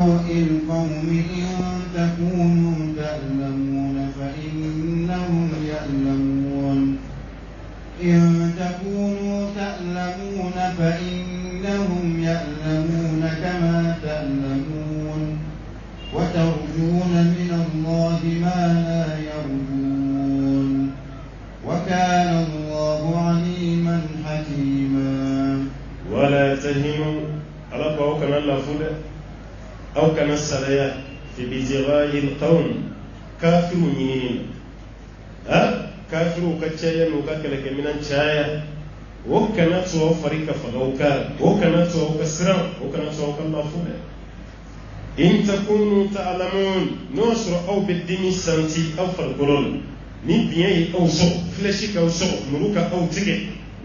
سوء القوم إن تكونوا تألمون فإنهم يألمون كما تألمون وترجون من الله ما لا يرجون وكان الله عليما حكيما. ولا تهنوا على كان الله فلا أو كان السريع في ابتغاء القوم كافرين كافر كتشايا وكاكلك من الشايا وكنا تسوى فريق فغوكا وكنا تسوى كسرا وكنا تسوى الله فلا إن تكونوا تعلمون نصر أو بالدين سنتي أو فرقلون نبيعي أو سوء فلشيك أو سوء ملوكا أو تيجي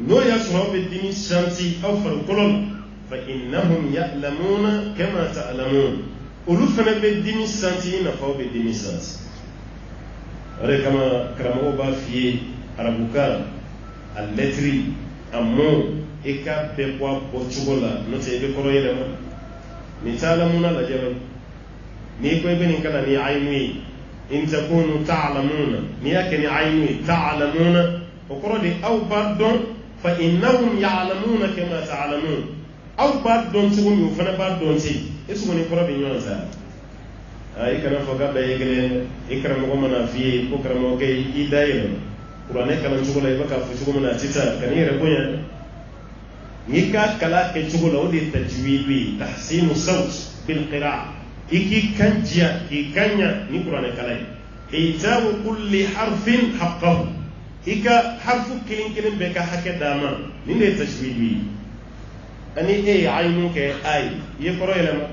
نو يصر أو بالدين سنتي أو فرقلون فإنهم يعلمون كما تعلمون ألوفنا بالدين سنتي نفاو بالدين سنتي أرى كما كرموبا في أرابوكا اللتري أمو إكا بقوا بوشوغولا نتي بكرو يلما نتعلمون لجبل نيكو يبني كلا ني عينوي إن تكونوا تعلمون نيكني عينوي تعلمون وقرأ لي أو باردون فإنهم يعلمون كما تعلمون أو باردون تقومي فنا باردون تي إسموني قرأ بنيون زال أي كنا فوقا بيجلين إكرم قومنا فيه إكرم وكي إدايل قرآن كلام شغله يبقى في شغلنا تيتا كني ربنا نيكا كلا كشغله ودي تجويبي تحسين الصوت بالقراءة إكي كنجيا إكي كنيا نقرأ كلام إيتاء كل حرف حقه إكا حرف كلين بكا حكي داما نيني تجويبي أني أي عينك أي يقرأ لما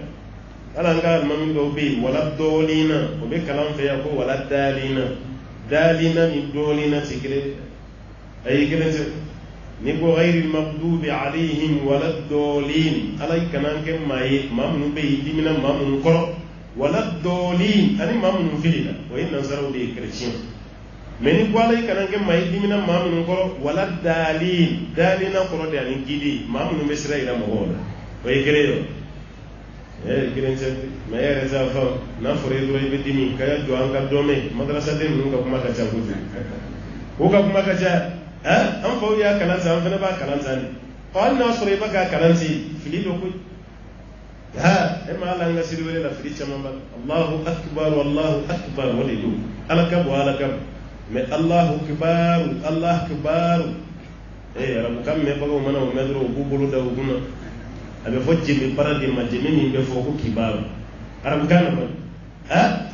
ألا نقال من دوبي ولا دولينا وبكلام فيها ولا دالينا دالينا من دولينا تكري أي كده نبو غير المغضوب عليهم ولا الدولين ألا كمان كم ما من بيدي من ما من قرأ ولا الدولين أنا ما من فينا وإن نظروا لي كريشين من يقول لي كمان كم ما يدي من ما من قرأ ولا الدالين دالينا قرأ يعني جدي ما من مسرع إلى مهولا ويكريه kirense maire zafa na fore do ibedimi kaya do anga dome madrasa de nunga kuma ka chabutu ko ka kuma ka ja an fa ya kalan sa an fa ba kalan sa ni qal na sore ba ka kalan si fili do ko e ma la nga siri wala fili chama ba Allahu akbar wallahu akbar walidu alaka wa alaka me Allahu akbar Allah akbar rabu kam me ba ko mana o medro bubulu da uguna abe fojje mi parade ma jemeni be foko kibaru arab kana ba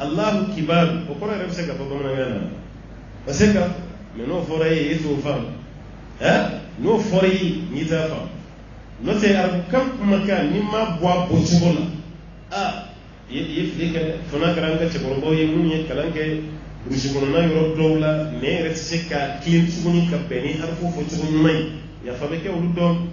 Allahu kibaru o ko rebe se ga baba mana ngana baseka me no foray eto fam no foray ni ta fam no te arab kam maka ni ma bwa bochugola yeflika fona karanga che borbo ye munye kalanke rusugono na yoro dowla ne retseka klin suguni kabeni harfo fo chugun mai ya fabeke uludom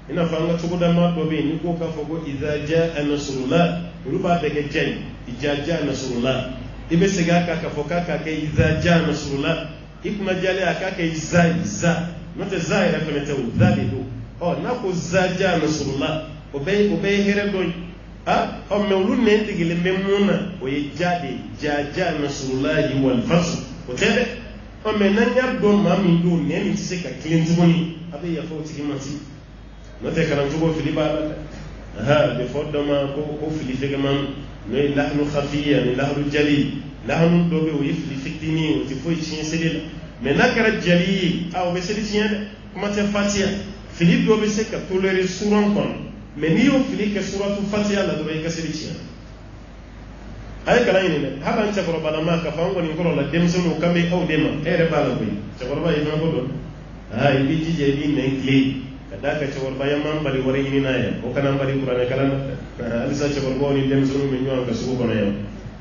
ina fanga chugoda ma to be ni ko ka fogo idza jaa nasrullah ruba daga jay idza jaa nasrullah ibe sega ka ka foka ka ke idza jaa nasrullah ikma jale aka ke za note za ira fene tawu zabidu na ko za jaa nasrullah obe here do o mewlu ne digile memuna o ye jade jaa nasrullah wal fath o tebe o menanya do ma mi do ne mi se ka clean zuni abe ya fo tigimati note kalam jugo fili baba de fodama ko fili fegaman no lahnu khafiya ni lahnu jali lahnu dobe o yifli fiktini o ti foi chin sedela mais nakara jali aw be sedi chin kuma te fatia fili dobe se ka tolere suran kon mais ni o fili ke suratu fatia la dobe ka sedi chin ay kala ni ne haban ta ko bala ma ka fango ni ko la demsonu kambe aw dema ere bala ko ta ko ba yima ko do ay bi jije bi men clé kadaka cewor bayan man bari wari ini naya o kana bari qur'ana kala alisa cewor boni dem sunu men nyon ka suko kono yaw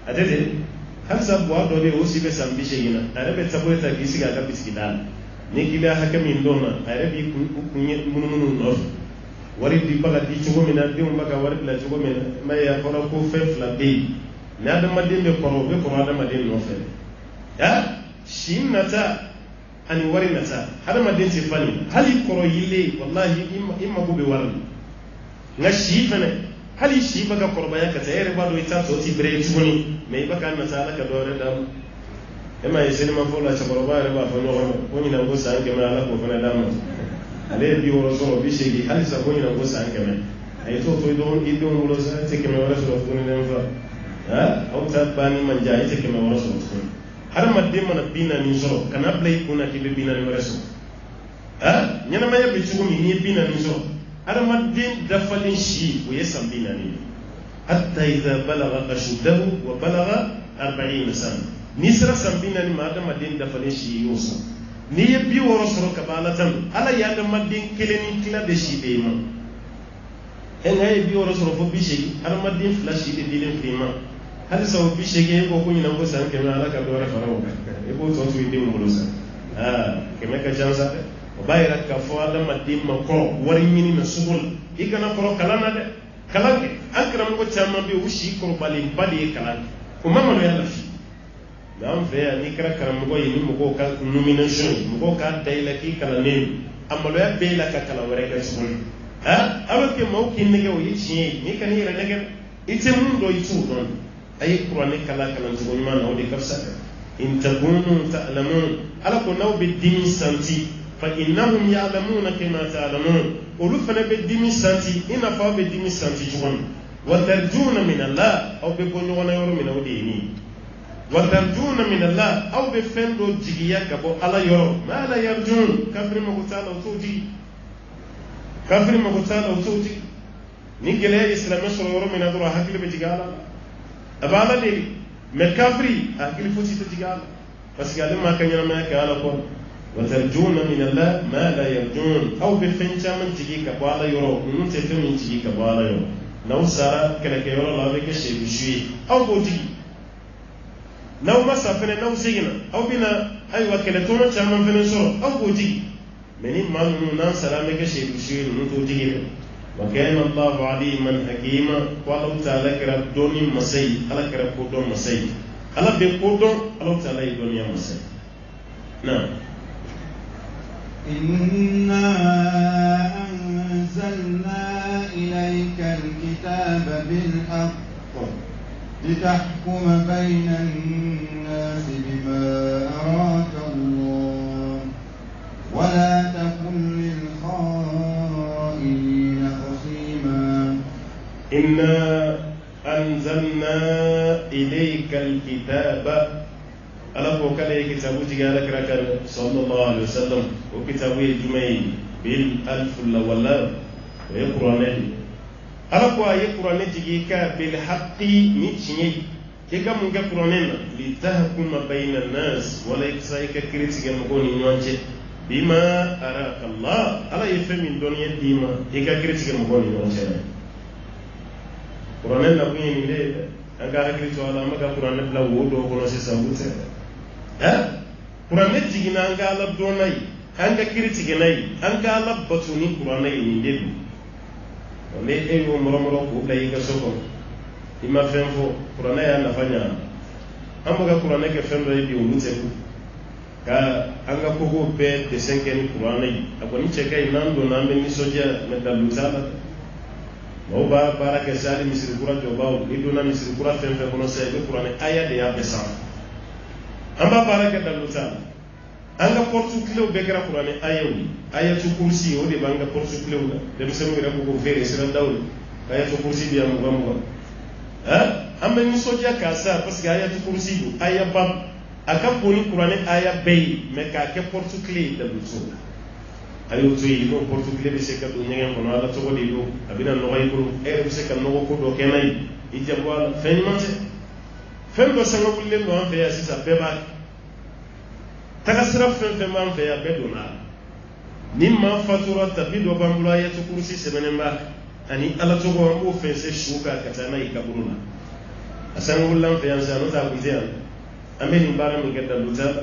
atete hasa bo do be osi be sambi shegina arabe taboyta gisiga ka biskidal ni kila hakami ndona arabi kunye mununu no wari di baga di chugo mena di umbaga wari la chugo mena maya kono ko fef la be na da madin be kono be kono da madin no fe shinnata ani wari nata hada madin ti fani hali koro yile wallahi imma go be warni nga shi fane hali shi baka korbaya ka tayar ba do ita to ti bre tuguni me baka na sala ka dore da ema yeseni ma fola cha korbaya ba fa no ko ni na go sa ke ma ala ko fa na da ma ale bi woro so bi shegi hali sa ko ni na go sa ke ma ay to do ido woro sa te ke ma wala so ko ni na fa ha au ta bani man jaay te ke ma wala so ko har ma de mana bina ni so kana play kuna ti be bina ni reso ha nyana ma yabe tugumi ni bina ni so har ma din dafalin shi ko yasam bina ni hatta idha balagha ashuddahu wa balagha 40 sana ni sira sambina ni ma da din dafalin shi yoso ni ya bi woro soro kabalatan ala ya da madin keleni kila de shi be ma en ay bi woro soro fo bi shi har madin flash de dilin prima hal saw bi shi ge ko kunyi nan ko san ke ala ka do ra farawo e ko to to ide mo sa ke me ka jansa o bayra ka fo ala madin ma ko wari mini na subul igana ko kala na de kala ke akram ko chama bi ushi ko balin bali kala ko mama no yalla fi dan fe ni kara karamgo yi ni ko ka nomination mo ka dayla ki kala ne amalo ya bela ka kala wore ka sun aba ke mo kin ne o yi chi ni kan yi rene ite mun do itu don ay qur'ani kala kala to ma na o de kafsa in takunu ta'lamun ala ko naw bi dimi santi fa innahum ya'lamuna kama ta'lamun ulu fa be dimi santi ina fa be dimi santi jumon wa tarjuna min Allah aw be bonyo wana yoro min o de ni وترجون من الله أو بفندو جيجيا كبو على يورو ما لا يرجون كفر مغتال أو توتي نيجي لا إسلام يسر يورو من أدرو هكذا بتجالا أبالا لي مكافري هكذا فوتي تجالا بس قال ما كان يرمى كالا قول وترجون من الله ما لا يرجون أو بفنجا من جيجي كبو على يورو من تفهم من جيجي كبو على يورو نو سارا كلا كيورو لا بك شيء بشوي أو بوتي نو مسا فنه نو سيغنا او بنا ايوا كلتون چامن فنه سو او بوجي مني ما نان سلامك شي بشير نو توجي وكان الله عليما حكيما والله تعالى كرا دوني مسي على كرا كودون مسي على بكودون الله تعالى دنيا مسي نعم إنا أنزلنا إليك الكتاب بالحق لتحكم بين الناس بما أراك الله ولا تكن للخائنين خصيما إنا أنزلنا إليك الكتاب ألا فوكالي كتابو تجالك ركال صلى الله عليه وسلم وكتابو الجمعي بالألف الأولى ويقرأنه ala ko ay qur'an jigika bil haqqi mitni ke kam ga qur'an li tahkuma bayna an-nas wala yaksaika kritika mgoni nyonje bima araka Allah ala yefemi dunya dima e ga kritika mgoni nyonje qur'an na kuni ni aga hakito ala maga qur'an la wodo ko no se sabute qur'an jigina anga ala donai anga kritika nai anga ala batuni qur'an ni debi ne eyo moro ko lay ga soko ima fenfo qur'ana ya nafanya ambaga qur'ana ke fendo yi o luteku ka anga kogo be de 5 qur'ana yi akoni cheka inando na mbe ni soja na dalutala mo ba baraka sali misri qur'an jo bawo ido na misri qur'an fenfo kono se be qur'ana aya de ya besa amba baraka dalutala anga portu cleo be gara qur'ani ayawi ayatu kursi o de banga portu cleo da dem semu ira ko vere sira dawul ayatu kursi bi am gamu amma ni soja ka sa parce que ayatu kursi do ayaba aka boni qur'ani aya bay me ka ke portu cleo da luso ayo to yi no portu cleo be se ka do nyen ko ala to de do abina no ay ko e se ka no ko do kenai ijabwa fenmante fembo sanga bulle no an fe ya sisa beba tagasira fɛn b'an fɛ yan bɛɛ donna ni maa fatura tapi dɔ b'an bolo ayatu kursi sɛbɛnnen b'a ani ala tɔgɔ an b'o fɛn se su kan ka taa n'a ye kaburu la a sango wulila an fɛ yan sisan n'o tɛ a kun tɛ yan an bɛ nin baara min kɛ dalu t'a la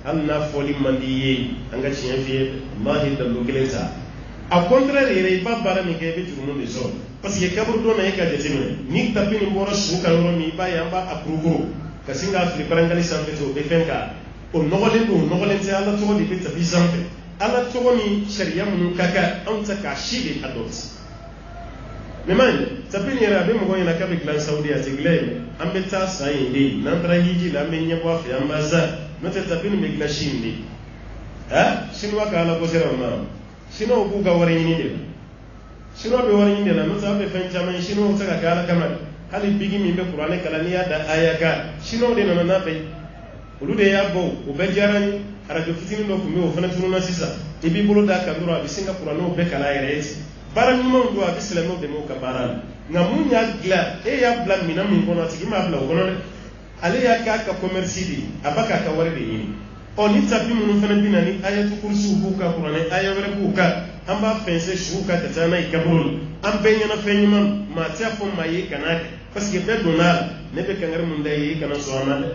hali n'a fɔli man di i ye an ka tiɲɛ f'i ye walahi dalu kelen t'a a contraire yɛrɛ i b'a baara min kɛ i bɛ jurumu de sɔrɔ parce que kaburu dɔ na e ka jateminɛ ni tapi nin bɔra su kan yɔrɔ min i b'a ye an b'a kurukuru ka sin k'a fili barangali sanfɛ ten o bɛ fɛn k'a o nɔgɔlen don nɔgɔlen tɛ ala tɔgɔ de bɛ tabi sanfɛ ala tɔgɔ ni sariya minnu ka kan anw tɛ k'a si de adopte memang tapi ni rabe mo goyina ka be glan saudi ati glay ambe ta sai ndi nandra hiji la men nyabo afi ambaza mate tapi ni me gla shindi shinwa ka ala ko sera ma shino ku ga wari ni de shino be wari ni de la no sa be fen jaman shino ta ga ala kama hali bigi mi be qur'ane kala ni ada ayaka shino de no na be ulude ya bo o be jarani arajo fitini do ko mi o fana tunu na sisa ibi bolo da ka ndoro abi singa qur'ane o be kala yereti bara nyuma ndo abi silamo de mo ka baran nga munya gla e ya bla mina min kono tigi ma bla kono ale ya ka commerce di abaka ka wari de yini oni tapi mun fana binani ayatu kursu buka qur'ane ayawre buka amba fense shuka tatana ikabul ambe nyana fenyima ma tafo mayi kanaka parce que be donal ne be kangar mun dai kana so amale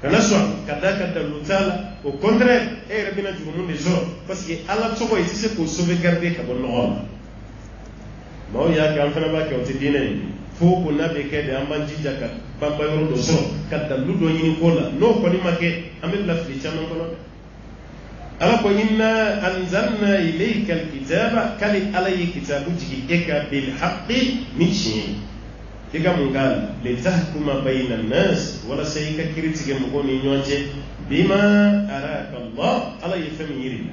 kana so kada lutala au contraire e rabina jurumun de so parce que Allah to boy tise ko sauvegarder ka bonno ma ya kan fana ba ke o tidine fo ko nabe ke de amban jijaka bamba yoro do so kada ludo nyini kola no ko ni make amel la fli chaman kono ala ko inna anzalna ilayka alkitaba kali alayhi kitabu jiki eka bil haqqi mishi diga mungal li tahkuma bayna an-nas wala sayka kiritige mo goni nyonje bima araka Allah alayhi famiri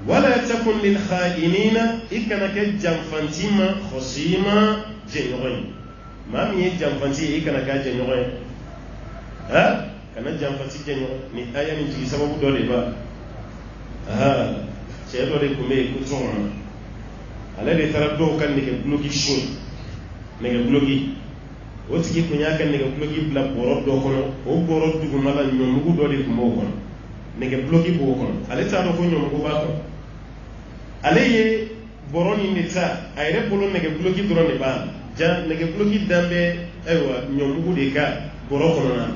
wala takun lil kha'inina ikana ke jamfantima khosima jenyoy mami ye jamfanti ikana ka jenyoy kana jamfanti jenyoy ni aya ni jigi sababu do de ba c'est do de kume ko zona ala de tarado kan ni ke blogi shin ne ke blogi o tigi ko nyaka ne ke blogi bla boro do kono o boro dugu mala nyom ko do de ko mo kono ne ke blogi bo kono ale ta do ko nyom ko ba ko ale ye boro ni meta ayre bolo ne ke blogi do ne ba ja ne ke blogi dambe aywa nyom ko de ka boro kono na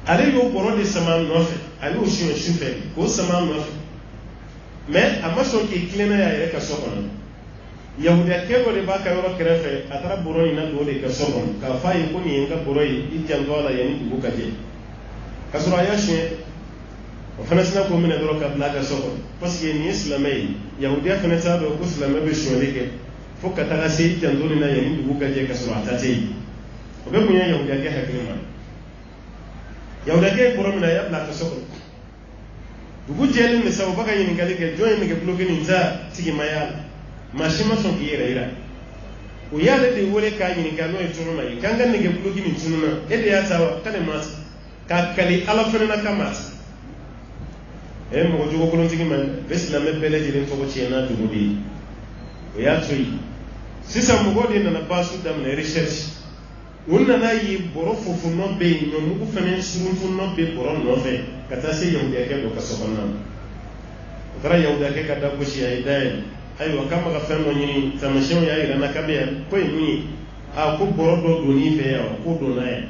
ale yo boro de sama nofe ale o shi shufe ko sama nofe mais amaso ki klena ya yere ka sokono yahuda ke go de baka yoro krefe atara boro ina do de ka sokono ka fayi ko ni nga boro yi ijango la yani buka je kasura ya shi o fana sina ko mena do ka blaga sokono parce que ni islamai yahuda fana ta do ko islamai be shole ke fo ka ta se ijango ni na yani buka je kasura ta te o be munya yahuda ke hakima yahuda ke boro mina ya blaga sokono dugu jeli ne sabu baka yin ngali ke join ne ke bloke ni za tigi mayala mashima son ki yera o yale de wole ka yin ka no e tunu mai kanga ne ke bloke ni tunu na e de ya tawa kale mat ka kali ala fene na kamat e mo jogo ko tigi man bes la me bele jeli to ko chena dugu di o ya tui sisa mo godi na basu dam na research wonna na yi boro fofu no be no mu fene surun no be boro no fe kata se yahuda ke do ka sokonna tara yahuda ke kada ko shi ay dai ay wa kama ga fenno nyini tamashin ya ira na kabe ko ni a ko boro do do ni fe ya ko do na ya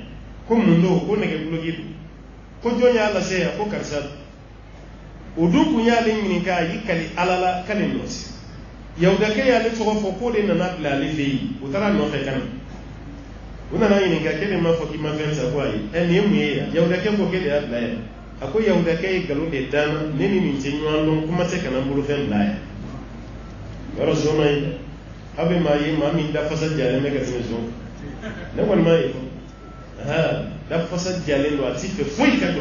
ko mundo ko ne ke blogi ko jonya Allah se ya ko karsa udu kunya le nyini ka yi kali alala kali nosi yahuda ke ya le to ko le na na bla le fe o tara no fe kan una na yin ga kele ma foki ma fensa ko ai en yemu ya yahuda ke ko kele abla ya akwai yahuda ke galo de dana ne ni min tinyo andon kuma te kana bulu fen la ya yaro so mai abe ma yi ma min da fasa jale me ga tin so ne wal mai da fasa jale lo ati fe foi ka do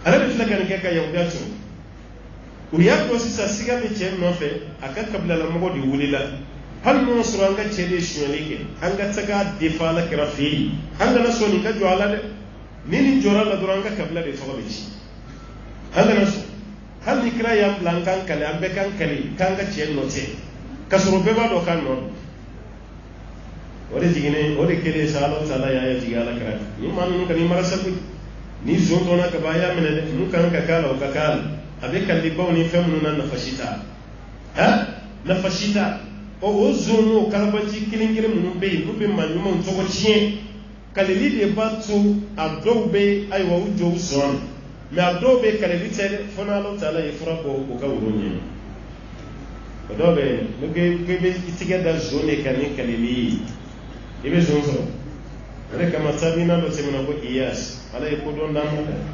arabe tla kan ke ka yahuda so u ya ko sisa siga me che no fe aka kabla la mo di wulila hal no suranga chede shwelike anga taga defala krafi anga na so ni ka jwala de nini jora la duranga kabla de foga bici anga na so hal ni kra yam blankan kale ambe kan kale kanga chen note kasoro be ba do kan no ore jigine ore kele salo sala ya jigala kra ni manu kan ni marasa ku ni zondo na ka baya mene mu kan ka kala o ka kala abe kan di bawni femnu na nafashita nafashita o zono kalabanci kilingire mun be rubin manyuma to ko chien kaleli de batu adobe ay wa ujo son me adobe kaleli tere fona lo tala e fura ko ka wuronye adobe no ge be itiga da zone kanin kaleli ibe zonzo ale kama sabina do semina ko iyas ala e ko don dam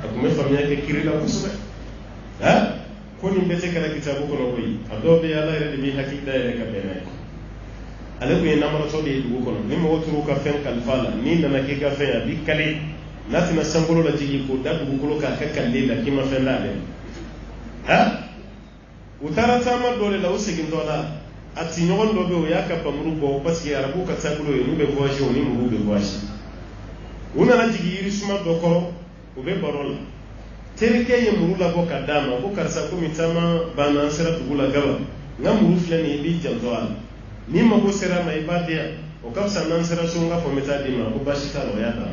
akume famia ke kirila kusube ko ni bete kala kitabu ko no yi adobe ala ere bi hakika ere ka bena ale ko namarato de dugu kono ni mo turu ka fen kalfa la ni nana ke ka fen abi kale natina sambolo la jigi ko da dugu kolo ka kalle la kima fen la le ha utara tama dole la usigin dola ati nyogon do be o yaka pamuru bo parce que arabu ka sabulo e nube voyage oni mu be voyage una na jigi yiri suma do ko o be barol terike ye muru la bo kadama ko karsa ko mitama bana sera tugula gaba ngam ruflani bi jaldwal ni ma ko sera mai badia o kapsa nan sera sunga fo meta di ma ko bashita lo yata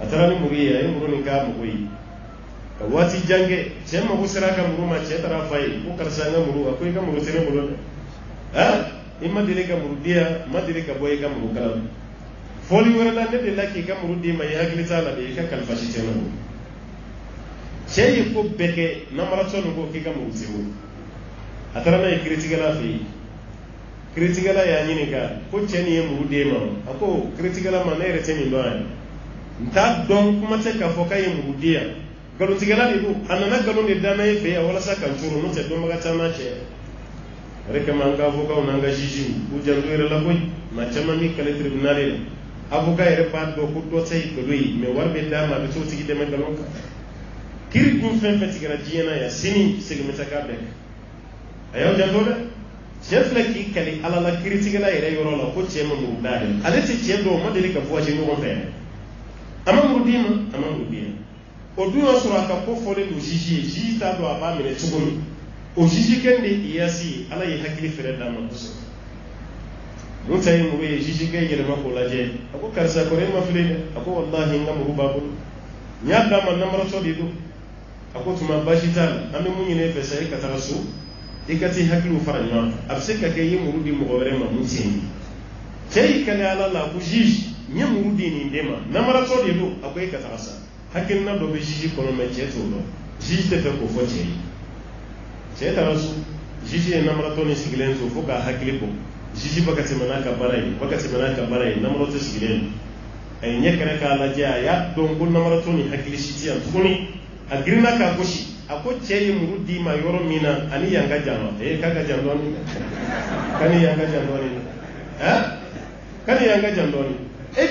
atara ni muri ya muru ni ka mu koyi wati jange ce ma ko sera ka muru ma ce tara fai ko karsa nga muru akwai ka muru tere muru imma dile ka muru dia ma dile ka boye ka muru kala foli wara da ne la ki ka muru di ma ya glita la be ka kalfashi ce no ce ko beke namara no ko ki ka muru sewu atara na kritikala fi kritikala ya nyini ka ko cheni ye muru de ma ako kritikala ma na rete mi do an nta don kuma te ka foka ye muru dia galo tigala de ko anana galo de dana ye fe ya wala sa kan turu no te do maga tama che reka manga foka onanga jiji u jandu ere la koy ma chama mi kale tribunal avoka ere pa do ko do tay ko doyi me warbe dama be to tigi de ma galo ka kiri dum fen fetigara jiena ya sini segmenta ka bek ayaw jandoda chef la ki kali ala la critique la ire yoro la ko chema mu dade ale te chendo mo deli ka voje no fe ama mu dima o du no sura ka ko fole do jiji ta do aba mele tugoni o jiji kende iyasi ala yi hakili fere da ma kuso mun tay mu ye jiji kay yele ma ko laje ako karsa ko re ma fele ako wallahi ngam ru babul nyaada man namara so di do ako tuma bashita ame mu nyine fe sai ka tarasu ikati hakilu faranya abseka ke yimurudi mugore ma mutini cey kale ala la ku jiji nyamurudi ni ndema namara so de do akoy ka tarasa hakil na do be jiji kono me ceto do jiji te ko fo cey tarasu jiji e namara to ni sigilen so fo ka hakili ko jiji bakati manaka barai namara to sigilen ay nyekere ka la ja ya don ko namara to ni hakili shiti an tukuni agirna ka goshi ako ceye murudi ma yoro mina ani yanga jama kaga jandoni kani yanga jandoni kani yanga jandoni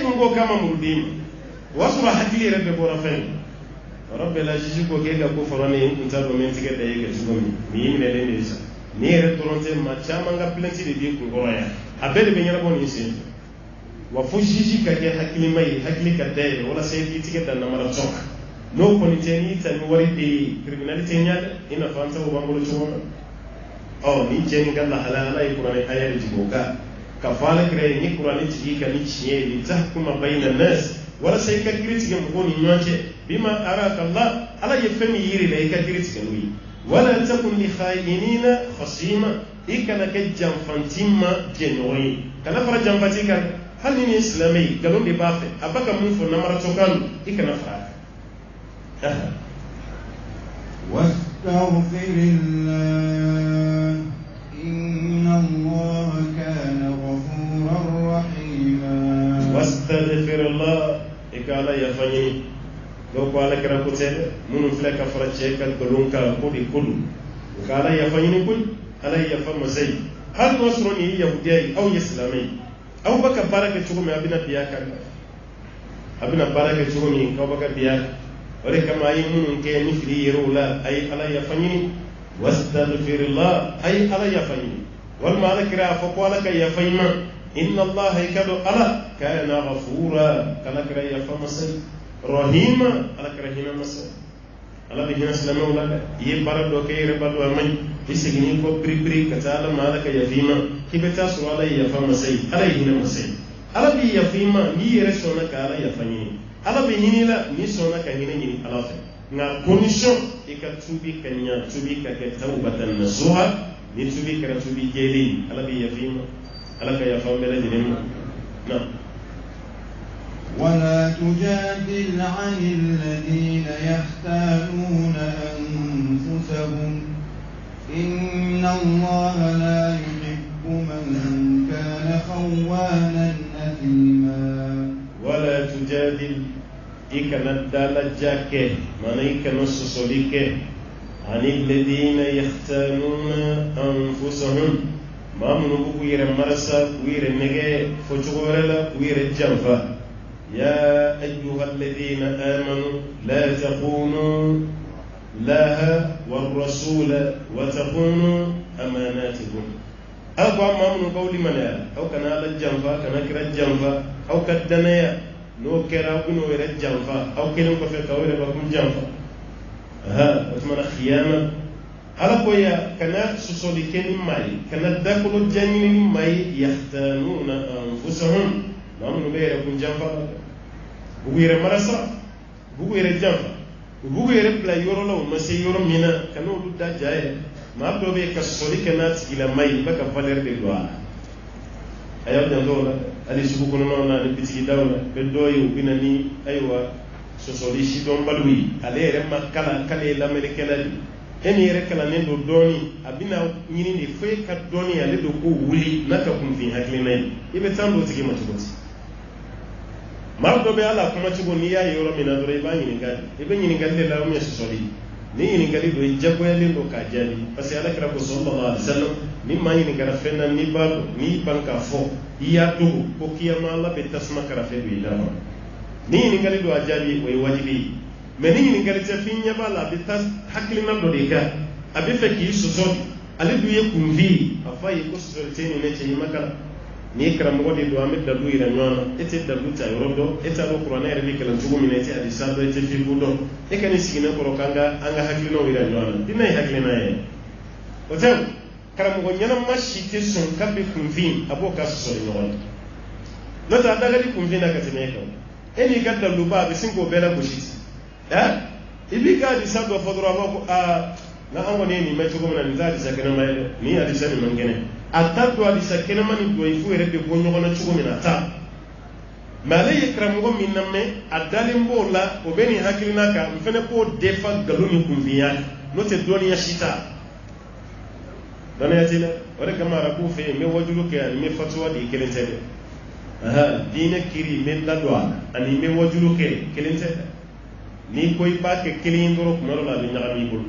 dungo kama murudi wasura hakili rebe bora fen rabbe la jiji ko ke ga ko farani intado men tige da yake tugomi mi ne le ne sa ni re toronte ma chama nga plenty de bi ko goroya abele be nyara boni se wa fu jiji ka ke hakili mai hakili ka dai wala sai tige da namara choka no koniteni tan wari di criminality nyaade ina fansa o bangolo chuma ni jeni galla halala ay qur'ani ayati jiboka kafala kre ni qur'ani tigi kan ni chiye li tahkuma bayna nas wala say ka critique mo ni nyonche bima araka allah ala yefemi yiri le ka critique nui wala takun li khayinina khasima ikana ke jamfantima jenoi kana fara jamfatika hal ni islami galon de bafe abaka mun fo namara tokan ikana fara واستغفر الله إن الله كان غفورا رحيما واستغفر الله إكالا يفني لو قال كركوتين من فلك فرجك الدلونك كودي كل إكالا يفني كل على يفهم زي هل نصرني يهودي أو إسلامي أو بك بارك تقوم أبنا بياك أبنا بارك تقوم أو بك بياك ore kama ay munun ke mifri yerula ay ala yafanyini wastaghfirullah ay ala yafanyini wal malakira fa qala ka yafayma inna allaha yakadu ala kana ghafura kana kira yafamasai rahima ala kira hina masai ala bi hina salama wala ye barado ke rebado amay bisigni ko pri kata ala malaka yafima kibeta su ala yafamasai ala hina masai ala bi yafima ni resona ka ala yafanyini ala be hinila ni sona ka hina nyini ala fe na condition ikatubi kanya tubi ka ke tawbatan nasuha ni tubi ka tubi jeli ala be yafima ala ka yafama bela jinema na ولا تجادل عن الذين يختانون أنفسهم إن الله لا يحب من كان خوانا أثيما ولا تجادل إكنا جاكه من إكنا سسوليكه عن الذين يختانون أنفسهم mamunu ku yere marasa ku yere nege fo chogorela ku yere jamfa ya ayyuhalladhina amanu la taqunu laha war rasula wa taqunu amanatikum ako mamunu qawli mana aw kana la jamfa kana kira jamfa aw kaddanaya no kera kuno yere jamfa aw kelen ko fe kawre ba kum jamfa وتمنى خيانة على قوية كنا سوسولي كني ماي كنا داكلو جانين ماي يختانون أنفسهم نعم نبيه يكون جنفا بغير مرسا بغير جنفا بغير بلا يورو لو مسي يورو مينا كنا ولدا جاي ما بلوبي كسولي كنا تجيلا ماي بكا فالير دلوا أيوة جندولا أدي سبوكنا نونا نبتي داولا بدوي وبينني أيوة sosoli si don balui ale yere makala kale lamere kelali eni yere kala ne do doni abina nyini ni fe ka doni ale do ko wuli naka kun fi hakilina ibe tando tigi matugoti mardo be ala kuma tigo ni ya yoro mina do iba nyini gal ibe nyini gal le la mu sosoli ni nyini gal do jabo yale do ka jali parce ala kra ko sallallahu alaihi wasallam ni ma nyini gara fenna ni ba ni banka fo iya do ko kiyama la be tasma kara fe do ila ni ngali do ajabi way wajibi mais ni ngali ta finya bala bi tas haklina do de ka abi feki sosodi ali du ye kumvi afai ko sosodi teni ne ce makala ni kram go de do amit da du ira nyona ete da du ta yorodo eta do qur'ana ere bi kala tugo minete adi sado ete fi budo e kani sigina ko kanga anga haklina ira nyona dinay haklina e o taw kram go nyana mashi te son kabbe kumvi aboka sosodi nyona nota daga di kumvi na katemeka eni gadda luba be singo bela bushiti ibi ga di sado fodoro ko na ango ni me to gomna nzali sakena mai ni adi sani mangene atatu adi sakena mani do ifu rebe ko nyogo na chugo mina ta male ikram go minnamme adalim bola o beni hakilina ka mfene ko defa galuni kumbiya no te doni ya shita dana ya tila ore kama rabu fe me wajulu ke me fatwa di kelentebe dina kiri men la doa ani me wajulu ke kelente ni koy ba ke kelin doro ko maro la be nyami bol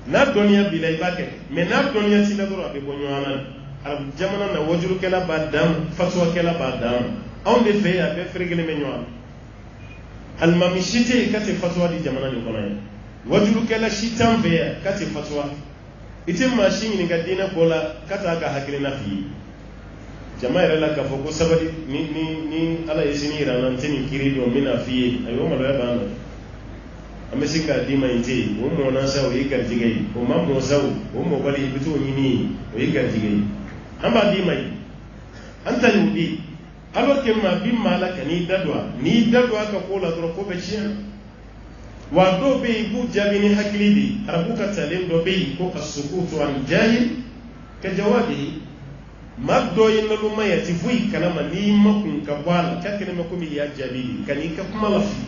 na doniya bilay ba ke me na doniya ti la doro be ko nyana arab jamana na wajulu ke la ba dam fatwa ke la ba dam on de fe ya be fregele me nyana al mamishite kate fatwa di jamana ni kono wajulu ke la shitam be kate fatwa itim machine ni gadina bola kata ga hakilina fi jama'a yɛrɛ la k'a fɔ ko sabali ni ala ye sini yira an tɛ nin kiri dɔn n bɛna f'i ye ayiwa maloya b'an na an bɛ se k'a d'i ma nin tɛ yen o mɔna sa o ye garijɛgɛ ye o ma mɔ sa o mɔbali i bɛ t'o ɲini yen o ye garijɛgɛ ye an b'a d'i ma yen an ta y'o di alors que maa bi maa la ka n'i da don a n'i da don a ka ko la dɔrɔn ko bɛ tiɲɛ wa dɔw bɛ yen i b'u jaabi ni hakili de ye arabu ka talen dɔ bɛ yen ko as-sukutu an jahil ka jawabihi maddo yinalu mayati fuyi kalama ni makun ka bala kakene ma komi ya jabili kani ka kuma lafi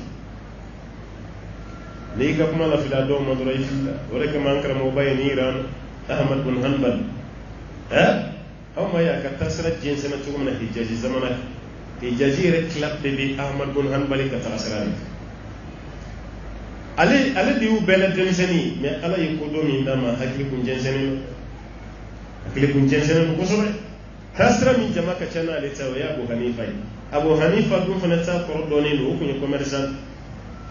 ni ka kuma lafi da do mo do rayfilla wala ka man kara mo bayani iran ahmad bin hanbal aw ma ya ka tasra jinsa na tugum na hijaji zamana hijaji re club de bi ahmad bin hanbal ka tasra ale diu bela denseni me ala yiko do mi ndama hakli kun jenseni hakli kun jenseni ko so kasra min jama ka cana ale tawo ya abu hanifa dum fana ta ko do ne do ko ni commerçant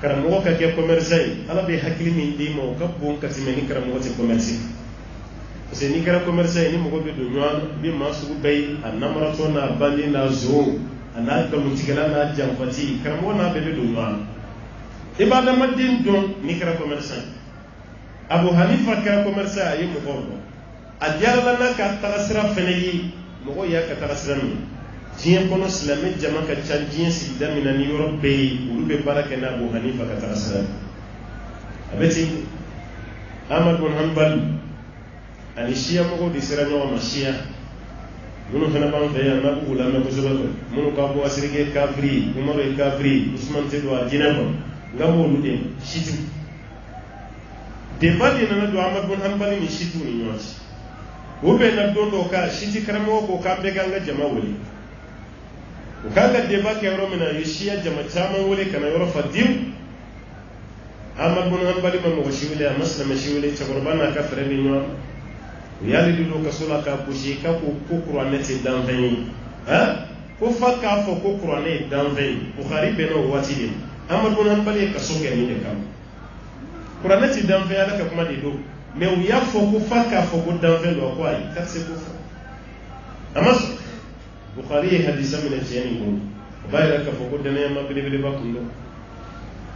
karamo ka ke commerçant ala be hakili min di mo ka bon ka timeni karamo te commerçant parce ni kara commerçant ni mo go be do nyon bi ma su bay anamra to na bandi na zo ana ka mutigala na jamfati karamo na be do nyon ibada madin don ni kara commerçant abu hanifa kara commerçant ay mo gordo ajala na ka tarasra feneyi mogo ya ka taga sira min diɲɛ kɔnɔ silamɛ jama ka ca diɲɛ sigida min na ni yɔrɔ bɛɛ ye olu bɛ baara kɛ n'a Abu Hanifa ka taga sira a bɛ ten Ahmad bin Hanbal ani siya mɔgɔw de sera ɲɔgɔn ma siya minnu fana b'an fɛ yan n'a b'u lamɛn kosɛbɛ minnu ka bɔ Asiriki ye kafiri Umaru ye kafiri Usman tɛ don a diinɛ kɔnɔ nka b'olu de situ débat de nana don Ahmad bin Hanbal ni situ ni ɲɔgɔn cɛ o bɛ na don dɔ ka siti karamɔgɔ ko k'an bɛɛ k'an ka jama wele o k'an ka débat kɛ yɔrɔ min na a ye siya jama caman wele ka na yɔrɔ fa diw Ahmad bin Hanbal ma mɔgɔ si wele a ma silamɛ si wele cɛkɔrɔba n'a ka fɛɛrɛ bɛ ɲɔgɔn yali dilo ka sola ka bushi ka ko Qur'an te danveni ko fa ka fo ko Qur'an e danveni Bukhari beno wati de Ahmad bin Hanbali ka so ke ni de kam Qur'an te danveni ala ka kuma de do mais o ya fo ko fa ka fo ko danveni do ko ay ka se ko fa amas Bukhari hadisa min al-jani ko bayra ka fo ko dana ma bele ba kundo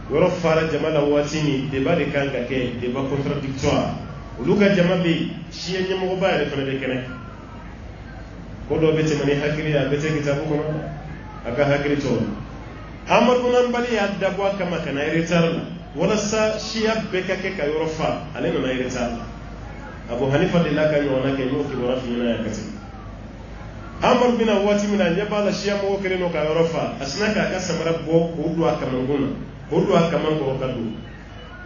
woro fara jamala wati ni de ba de kan ka ke de ba contradictoire uluka jama be shiya nyamo ba re fana be kene ko do bete mani hakiri ya bete kitabu ko aka hakiri to Ahmad bin Hanbali ya dabwa kama kana iritarla wala sa shiya be ka ke kayoro fa ale na iritarla Abu Hanifa de la kan yona ke no ki wora fi na ya kati Ahmad bin Awati min an yabala shiya mo kere no kayoro fa asnaka ka samara bo ko do aka manguna ko do aka mango kadu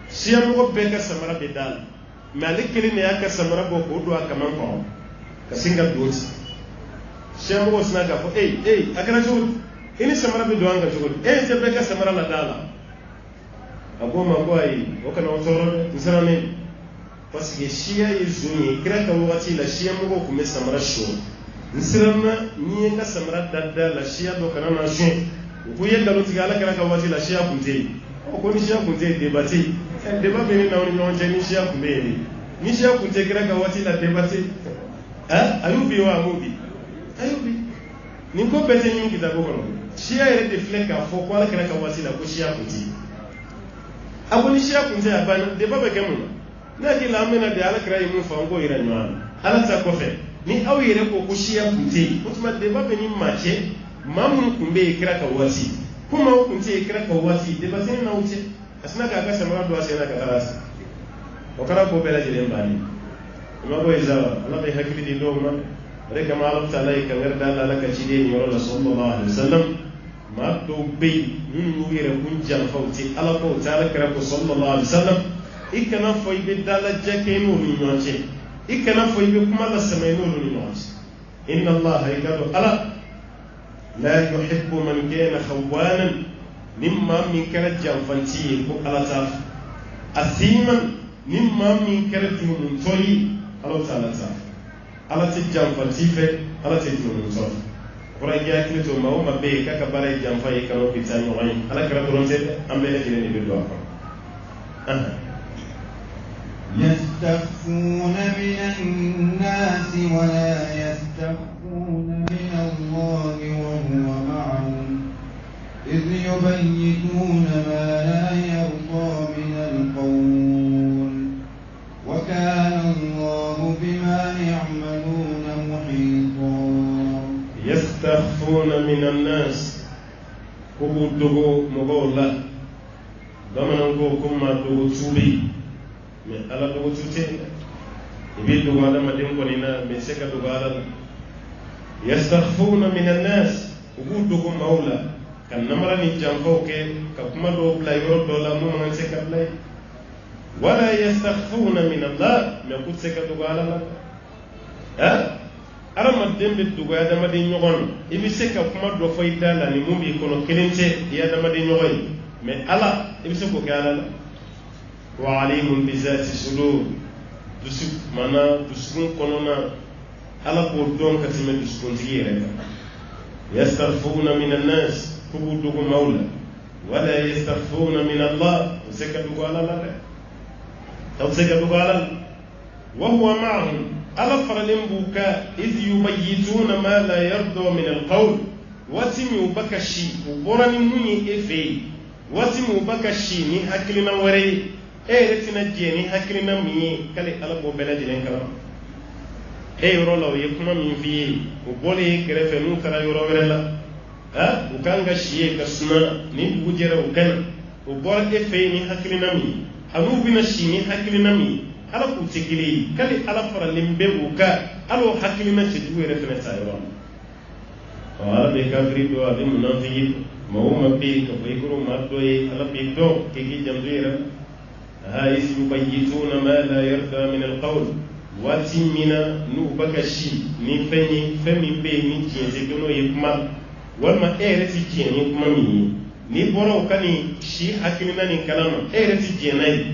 shiya mo be ka samara be dal malik kele ne aka samara bo ko do aka mango ka singa doti shiya mo snaka fo akana jogo ini samara be do anga jogo je be ka samara la dala ago mango ai o kana otoro nsarane parce que shiya yezuni kira ka wati la shiya mo ko me samara sho nsirama ni ka samara dadda la shiya do kana na sho ko yenda lo tigala kira ka wati la shiya kunte o ko ni shiya kunte debate débat be ni na ni on jeni shiya kumbe ni shiya kunte kira ka wati la debate ayubi wa mubi ayubi ni ko bete ni kitabu kono shiya yere de fleka fo ko ala kira ka wati la ko shiya kunte aboni shiya kunte abana débat be kemu na ki la mena de ala kira yimu fa ngo ira nywa ala ta ko fe ni aw yere ko ko shiya kunte mutuma débat be ni mache mamun kumbe kira ka wati kuma kunte kira ka wati débat ni na uche asina ka ka samara do asina ka tarasi o kara ko bela jere mbani ma ko izawa Allah bai hakili di do ma re kama Allah ta'ala ka garda Allah laka cide ni wala sallallahu alaihi wasallam ma do be nun yere kunja fauti Allah ko ta'ala kara ko sallallahu alaihi wasallam ikana fo ibe dala jake no ni nyoche ikana fo ibe kuma la samay no ni nyoche inna Allah yakadu ala la yuhibbu man kana khawanan nimma min kara jamfanti ko ala ta asiman nimma min kara jumun toyi ala ta ala ti jamfanti fe ala ti jumun toyi kora ya kile to mawo mabbe kaka bare jamfai kano pitani wani ala kara doronte ambele jine ni bido apa يستخفون من الناس ولا يستخفون من الله وهو معهم إذ يبيتون ما لا يرضى من القول وكان الله بما يعملون محيطا يستخفون من الناس كبدو مغولا دمنكو كما دو توبي mais ala dogo tute ibi dogo ala madin ko nina me seka dogo ala yastakhfuna min an-nas ubu dogo maula kan namara ni jamfo ke ka kuma do play ro do la mo man seka play wala yastakhfuna min Allah me ku seka dogo ala ara madin be dogo ya dama di nyogon ibi seka kuma do fayda la ni mumbi kono kelente ya dama di nyogon mais ala ibi seko ke ala وعليم بذات الصدور دسك منا دسكون كوننا على بودون كتم دسكون تيرك يستخفون من الناس كبودو مولا ولا يستخفون من الله سكتوا على لا تو سكتوا على وهو معهم على فرلم بوكا إذ يبيتون ما لا يرضى من القول وتم بكشي وبرني مني إفي وتم بكشي ني أكلنا وري retina jeni hakrina mi kale ala bo bela jelen kala yoro law yekuma min fi o bole grefe nu kala yoro werela u kanga shiye kasuna ni bujere o kan o bol e fe ni hakrina mi anu bina shi ni hakrina mi ala ku tikili kale ala fara limbe u ka alo hakrina ci du retina ta yoro wala be kafiri do abi munafiqi mawma be ko be guru ma do e ala be do ke gi jamdu yera إذ يبيتون ما لا يرضى من القول واتمنا نوبكشي نفني فمي بيني تيزيكنو يكمل وما إيرتي جيني يكمل ni bora ukani shi hakilina ni kalama ereti jenai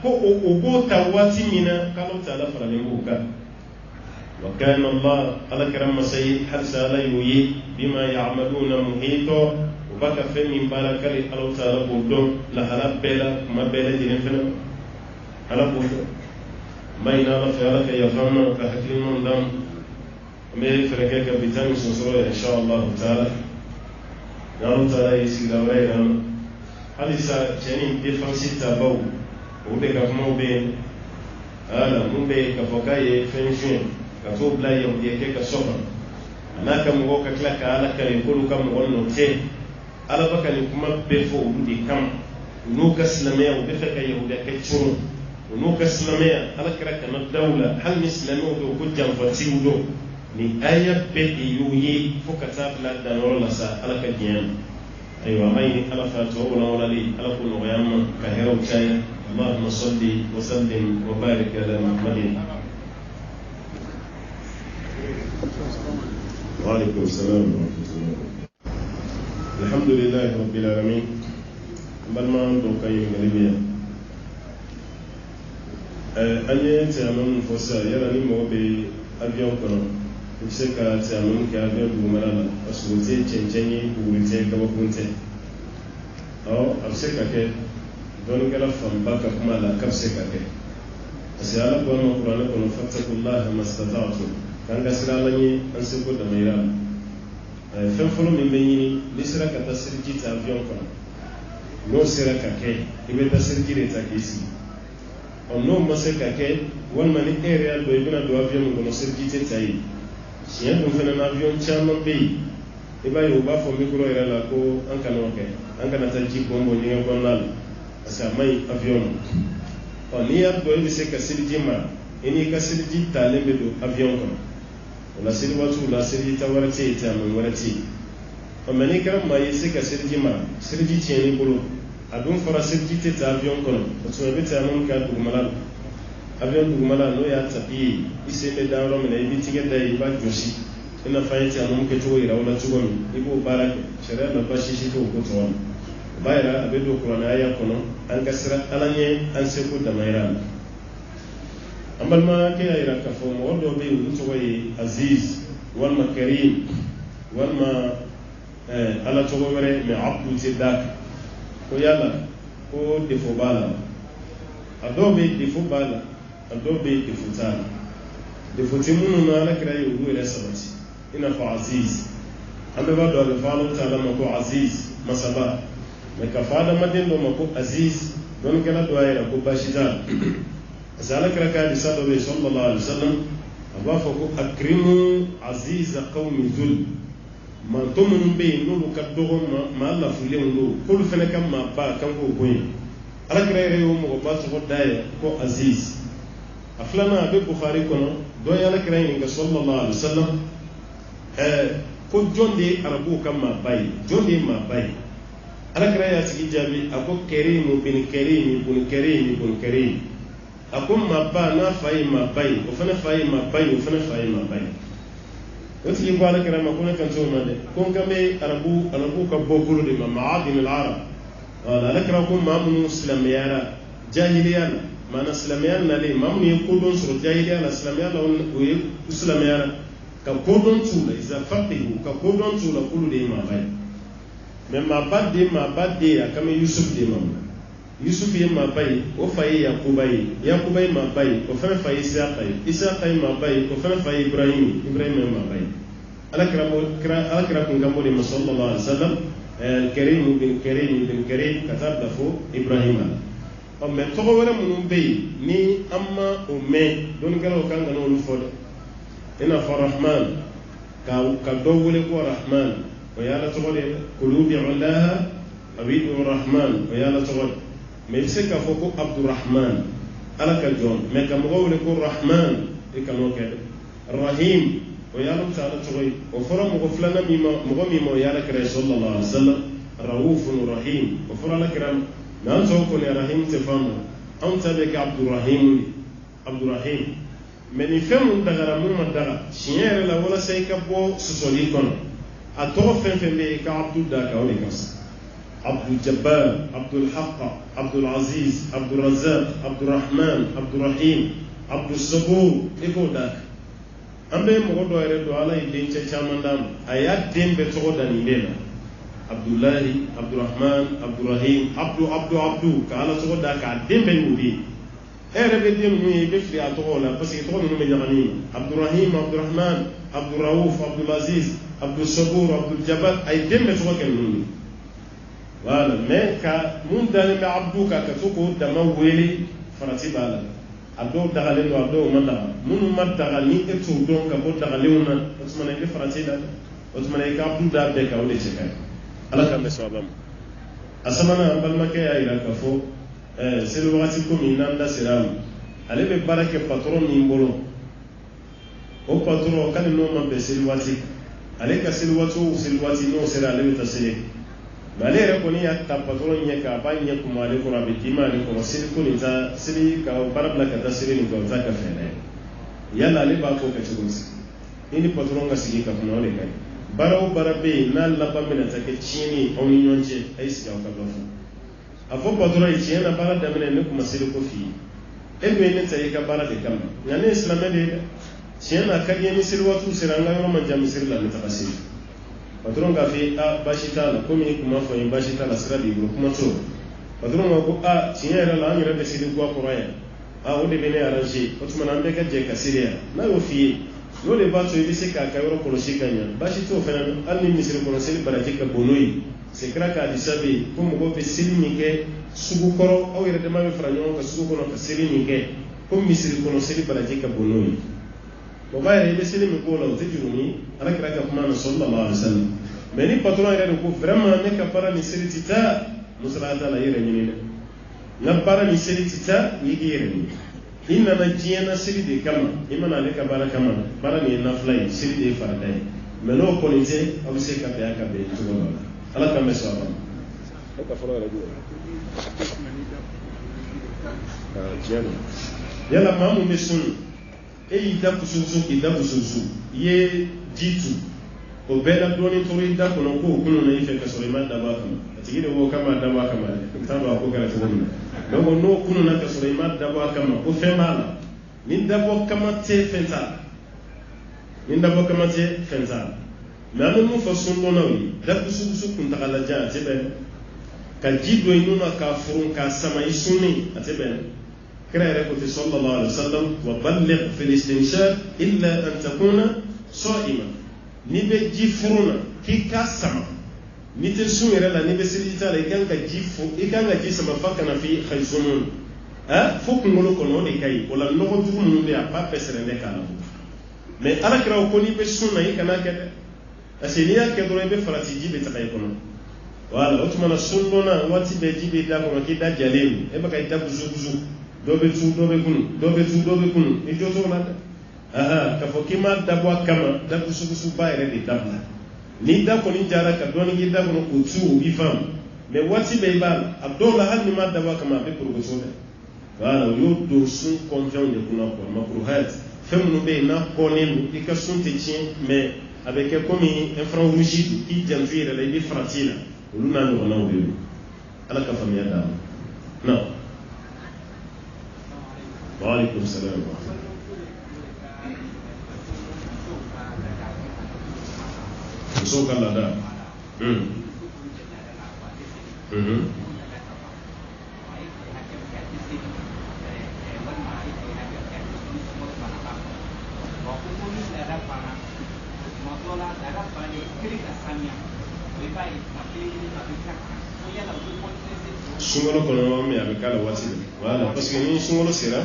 ko ogota wati mina kalo tala fara lembuka وكان الله على كرم مسيح حرس عليه بما يعملون محيطا وبكى في من بارك لي الله تعالى بودو لحلا بلا ما بلا جنين فينا على بودو ما ينال في على كي يفهمنا كحكيم من دم أمي فرقة كبيتان سنسرة إن شاء الله تعالى الله تعالى يسير وراينا هل يسا جنين ديفانسي تابو ودك أفمو بين ala mun be ka foka ye fenjin ka to bla ye ye ke ka sofa ana ka mo ka kla ka ala ka ko lu ka mo no te ala baka ni kuma be fo di kam no ka islamiyya u be fa ka yahuda ka churu no ka islamiyya ala kra ka na dawla hal islamiyya do ko jam fa ti do ni aya be yuyi fo ka ta bla da no la sa ala ka jiyan aywa mai ala fa to wala li ala ko no yamma ka hero chaya اللهم صل وسلم وبارك على محمد وعليكم السلام ورحمة الله. الحمد لله رب العالمين بل ما عنده كيم غريبيا أني تعمل فوسا يراني مو بأبيون كنا يسكا تعمل كأبيون بمرالا أسوتي تنجني بوريتي كوكونتي أو أبسكا كي don kala famba ka kuma la kapse ka ke asi ala ko no qur'ana ko fattakullaha mastata'tu kan ga sira lani an se ko da mayra fen folo min benyi ni sira ka tasirji ta avion ko no sira ka ke ibe tasirji re ta kisi on no ma se ka ke won mani area do ibina do avion ko no sirji te tai siya dum fena na avion chama be iba yo ba fo mikro era la ko an kana ke an kana ta ji ko mo ni ko nal samai avion ni ya do se ka sirji ma ini ka sirji talembe do avion ko wala sirji watu la sirji tawarati ta mun warati amma ni karam ma yese ka sirji ma sirji ce ne bulu adun fara sirji te ta avion ko to be ta mun ka du malal avion du malal no ya tafi ise be da ro mena ibi tige da iba joshi ina fayti amun ke to ira wala tugo mi ibo barake shara na bashi shi to ko to wani bayra abedo qur'ana aya kono an kasra alanye an seku da mayra amal ma ke ayra ka fo mo do be wuto way aziz wal makarim wal ma ala to wore me abdu tidak ko yalla ko defo bala adobe defo bala adobe defo tala defo timunu na ala kira yu ila sabati ina fa aziz ambe ba do fa Allah ta'ala ma ko aziz masaba mais ka fada madin do mako aziz don kala do ayra ko bashida zalaka raka di sallallahu alaihi wasallam abafa ko akrimu aziz qawmi zul ma tumun be nulu kaddo ma Allah fule ndo kul fene kam ma ba kan ko koyi alakra rewo mo ba so daya ko aziz aflana be bukhari kono do yala kra ni sallallahu alaihi wasallam ko jonde arabu kam ma bay jonde ma bay alakra ya tigi jabi ako karimu bin karim bin karim bin karim ako ma ba na fay ma bay o fana fay ma bay o fana fay ma bay wati yi bala kira ma kuna kan so ma de kon kame arabu ka bokulu de ma ma'adin al-arab wala alakra ko ma mun islamiyara jahiliyana mana islamiyana le ma mun yaqulun sur jahiliyana islamiyana on islamiyana ka kodon tula iza faqihu ka kodon tula kulu de ma bay mais ma badde ya kama yusuf de mam yusuf ye ma bay o faye yakubai ma bay o fa faye isaqa ma bay o fa faye ibrahim ma bay alakra kun gambo de sallallahu alaihi wasallam karim bin karim katab lahu ibrahim o me to wala mun bay ni amma o me don galo kan ga no fode ina fa rahman ka do wole ko rahman ويا لتغل قلوب علاها أبيد الرحمن ويا لتغل ميسك فوق عبد الرحمن على كجون مك مغول يكون الرحمن يكنو كده الرحيم ويا لم تعالى تغل وفرم غفلنا مغمي ويا لك رسول الله عليه وسلم رؤوف رحيم وفر لك رم ما توكل يا رحيم تفهم أنت بك عبد الرحيم من يفهم دغرا من دغرا شيئا لا ولا سيكبو سسوليكون أتوفى في كعبد الله كأوليكاس عبد الجبار عبد الحق عبد العزيز عبد الرزاق عبد الرحمن عبد الرحيم عبد الصبور إيكو داك an bɛ mɔgɔ dɔ yɛrɛ don ala ye dencɛ caman d'a ma a y'a den bɛɛ tɔgɔ da nin bɛɛ la abdulahi abdurahman abdurahim abdu ka ala tɔgɔ da k'a den bɛɛ y'o de ye e yɛrɛ bɛ den ninnu ye i bɛ fili a tɔgɔw la parce que tɔgɔ ninnu bɛ ɲagami abdurahim abdurahman abduraouf abdulaziz abdusabur abduljabar a ye den bɛɛ tɔgɔ kɛ ninnu ye voilà mais ka mun dalen bɛ abdu kan ka to k'o dama wele farati b'a la a dɔw dagalen don a dɔw ma daga minnu ma daga ni e t'o dɔn ka bɔ dagalenw na o tuma na i bɛ farati la o tuma na i ka abdu da bɛɛ kan o de cɛ ka ɲi ala k'an bɛ sɔn a ma a sabanan an balimakɛ y'a jira k'a fɔ seli wagati komi n'an da sera a ma ale bɛ baara kɛ patron min bolo o patron k'ale n'o ma bɛn seli waati ale ka seli waati o seli waati n'o sera ale bɛ taa seli mais ale yɛrɛ kɔni y'a ta patron ɲɛ kan a b'a ɲɛ kuma ale kɔrɔ a bɛ dimi ale kɔrɔ seli ko nin ta seli ka baara bila ka taa seli nin kɛ o t'a ka fɛn dɛ yala ale b'a fɔ kɛ cogo di i ni patron ka sigi ka kuma o de ka ɲi baara o baara bɛ yen n'a laban bɛna taa kɛ tiɲɛni aw ni ɲɔgɔn cɛ a ye sigi aw ka dɔ fɔ a fɔ patron ye tiɲɛ na baara daminɛ ne tun ma seli ko f'i ye e dun ye ne ta i ka baara de kama nka ne ye silamɛ de ye dɛ tiɲɛ na a ka di ye ni seli waatiw sera an ka yɔrɔ man jan misiri la an bɛ taga seli patron k'a fɔ baasi t'a la komi i kun b'a fɔ n ye baasi t'a la sira de bolo kuma t'o patron ko ko tiɲɛ yɛrɛ la an yɛrɛ bɛ seli guwa kɔrɔ yan o de bɛ ne arranger o tuma na an bɛɛ ka jɛ ka seli yan n'a y'o f'i ye n'o de b'a to i bɛ se k'a ka yɔrɔ kɔlɔsi ka ɲɛ baasi t'o fana na hali ni misiri kɔnɔ seli baraji ka bon n'o ye c'est kira k'a disa bɛ yen ko mɔgɔw bɛ seli min kɛ sugu kɔrɔ aw yɛrɛ dama bɛ fara ɲɔgɔn kan sugu kɔnɔ ka seli min kɛ ko misiri kɔnɔ seli baraji ka bon n'o ye o b'a yɛrɛ i bɛ seli min k'o la o tɛ juru ni ala kira ka kuma na sallallahu alaihi wasallam mais ni patron yɛrɛ de ko vraiment ne ka baara ni seli tɛ taa musala t'a la i yɛrɛ ɲini dɛ n ka baara ni seli tɛ taa i k'i yɛrɛ ɲini i nana diɲɛ na seli de kama i mana ale ka baara kama baara nin ye nafila ye seli de ye farida ye mais n'o kɔni tɛ aw bɛ se ka bɛn a ka bɛn cogo dɔ la ala k'an bɛ sɔn a ma e ka fɔlɔ yɛrɛ bɛ yen yala maa mun bɛ sun e y'i da kusukusu k'i da kusukusu i ye ji tu o bɛɛ la dɔɔnin tora i da kɔnɔ k'o kunun na i fɛ ka sɔrɔ i ma dabɔ a kama a tigi de ko k'a ma dabɔ a kama dɛ i t'a dɔn a ko kɛra cogo min na donc n'o kunun na ka sɔrɔ i ma dabɔ a kama ko fɛn b'a la ni dabɔ kama tɛ fɛn t'a la ni dabɔ kama tɛ fɛn t'a la mais an bɛ mun fɔ sundɔnnaw ye da kusukusu kuntagalajan a tɛ bɛn ka ji don i nun na k'a furun k'a sama i sunni a tɛ bɛn kira yɛrɛ ko ten sallallahu alaihi wasallam wa balligh fil istinshaq illa an takuna sa'ima ni bɛ ji furu na k'i ka sama ni tɛ sun yɛrɛ la ni bɛ seli ta la i kan ka ji sama fa kana fi khaysunun fo kunkolo kɔnɔ o de ka ɲi o la nɔgɔ jugu minnu bɛ yen a b'a bɛɛ sɛrɛn dɛ k'a la mais ala kira ko n'i bɛ sun na i kana kɛ dɛ parce que n'i y'a kɛ dɔrɔn i bɛ farati ji bɛ taga i kɔnɔ voilà o tuma na sun dɔnna waati bɛɛ ji bɛ da kɔnɔ k'i da jalen don e bɛ ka i da gusugusu dɔ bɛ tu dɔ bɛ kunu dɔ bɛ tu dɔ bɛ kunu i jɔ t'o la dɛ k'a fɔ k'i ma dabɔ a kama da gusugusuba yɛrɛ de dabila ni da kɔni jara ka dɔɔnin k'i da kɔnɔ k'o tu o b'i faamu mais waati bɛɛ i b'a la a dɔw la hali ni ma dabɔ a kama a bɛ porokoso dɛ voilà o y'o don sun kɔnfɛnw de kunna quoi makruhat fɛn minnu bɛ yen n'a kɔnnen don i ka sun tɛ tiɲɛ mais a bɛ kɛ komi infrarouge don k'i janto i yɛrɛ la i bɛ farati la olu n'a ɲɔgɔnnaw de don ala ka faamuya d'a ma non waaleykum salaam musow ka laada sunkalo kɔnɔ mais a bɛ k'a la waati de voilà parce que ni sunkalo sera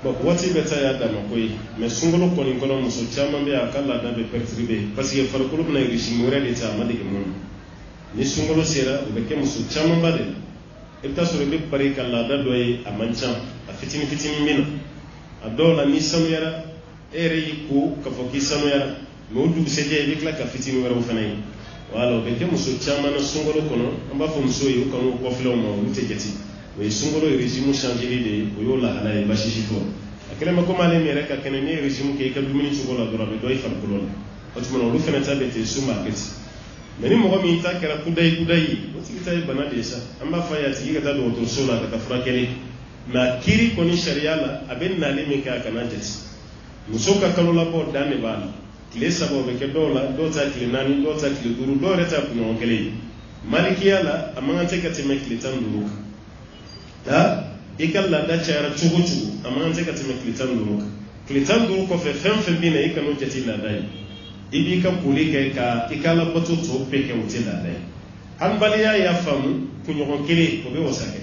bon waati bɛ taa y'a dama ko ye mais sunkalo kɔni kɔnɔ muso caman bɛ yen a ka laada bɛ perturbé parce que farikolo bɛna régime wɛrɛ de ta a ma dege mun na ni sunkalo sera o bɛ kɛ muso camanba de la i bɛ taa sɔrɔ i bɛ pari ka laada dɔ ye a man ca a fitinin fitinin bɛ na a dɔw la ni sanuyara e yɛrɛ y'i ko k'a fɔ k'i sanuyara mais o dugusɛjɛ i bɛ tila ka fitinin wɛrɛw fana ye voilà o bɛ kɛ muso caman na sunkalo kɔnɔ an b'a fɔ musow ye u kana u kɔfilɛ u ma olu tɛ jate o ye sunkalo régime changeli de ye o y'o lahala ye basi si fɔ a kɛlen bɛ komi ale min yɛrɛ ka kɛnɛ n'i ye régime kɛ i ka dumuni cogo la dɔrɔn a bɛ dɔ i farikolo la o tuma na olu fana ta bɛ ten sun b'a kɛ ten mais ni mɔgɔ min ta kɛra kudayi o tigi ta ye bana de ye sa an b'a fɔ a ye a tigi ka taa dɔgɔtɔrɔso la ka taa furakɛli na kiri koni sharia la aben na le min ka kana jati muso ka kalo labo dan ne bala kile sabo be ke dola do ta kile nani do ta kile duru do reta kuno kele malikiya la amanga te ka teme kile tan duru ta ikalla da chara chugo chugo amanga te ka teme kile tan duru ko fe fem bi na ikano jati la dai ibi ka puli ke ka ikala boto to pe ke wuti la dai an baliya ya famu kunyo kele ko be wasake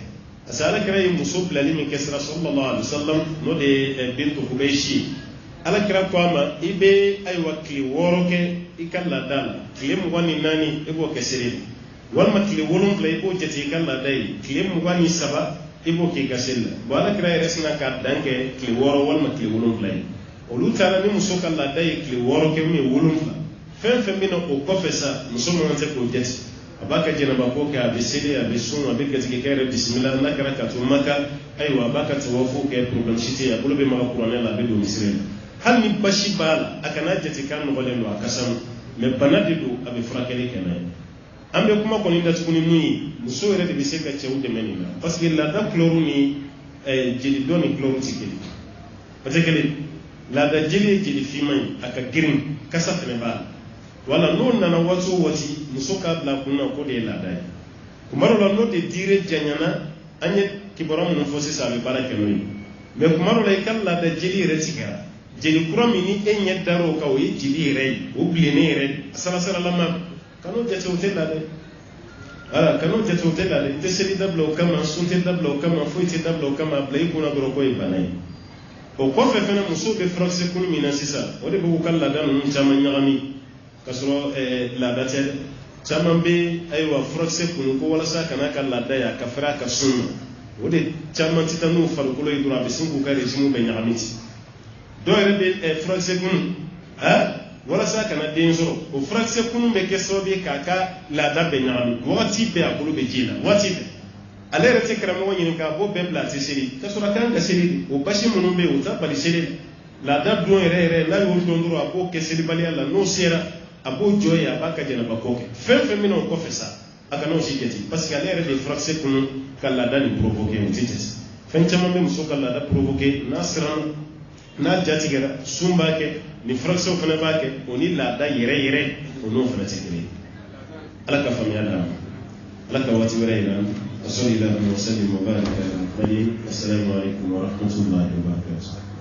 asala kira muso bilali min kesra sallallahu alaihi wasallam no de bintu hubayshi ala kira ko ama ibe ay wakli woroke ikalla dal klem wani nani ego kesere wal makli wolum play ko jeti ikalla dai klem wani saba ego ke gasella wala kira resna ka danke kli woro wal makli wolum play olu tara ni muso kalla dai kli woroke mi wolum fla fen bino ko kofesa muso mo nte ko jeti abaka jena bako ka abisili abisun abika tikere bismillah nakara katumaka aywa abaka tawafu ke problem shiti ya bulu be maka qur'an la be do misrela hal ni bashi bala akana jeti kan no golendo akasam me banadidu abi frakeli kenay ambe kuma ko ni da tukuni nuyi muso yere de biseka chewde menina parce que la da chloro ni jeli doni chloro tikeli patekeli la da jeli fimay aka girin kasafne bala wala non nana wato wati musoka bla kunna ko de la dai kumaro la no de dire janyana anye kiboram no fosi sabe barake no me kumaro la kala da jeli retikara jeli kurami ni enye daro ka o jeli re obline re sala sala lama kanu jete hotel la dai ala kanu jete hotel la dai te seli dablo kama sunte dablo kama foite dablo kama blay kuna goro ko ibanai o ko fe fena muso be fraxe kunu mina sisa o de bu kala da no chama nyagami kasoro la date chaman be aywa fraxe kunu ko wala sa kana kan la daya ka fara ka sunna wode chaman titanu farkulo idura be singu ka rejimu be nyaamiti do rebe fraxe kunu wala sa kana denzo o fraxe kunu be keso be kaka la da be nyaami wati be akulu be jina wati be ale rete kramo woni ka bo be blati seri kasoro kan ga seri o bashi munu be uta bali seri la da do ere la yo do nduro abo keseri bali ala no sera abo joya baka jena bakoke fen mino ko fesa aka no shiketi parce que alere de fraxe kunu kala dani provoquer utites fen chama be muso kala da provoquer nasran na jatigara sumba ke ni fraxe fana bake oni la da yere ono fana tekere alaka famia da alaka wati wera ina sallallahu alaihi wa sallam wa baraka alaihi assalamu alaikum wa rahmatullahi wa barakatuh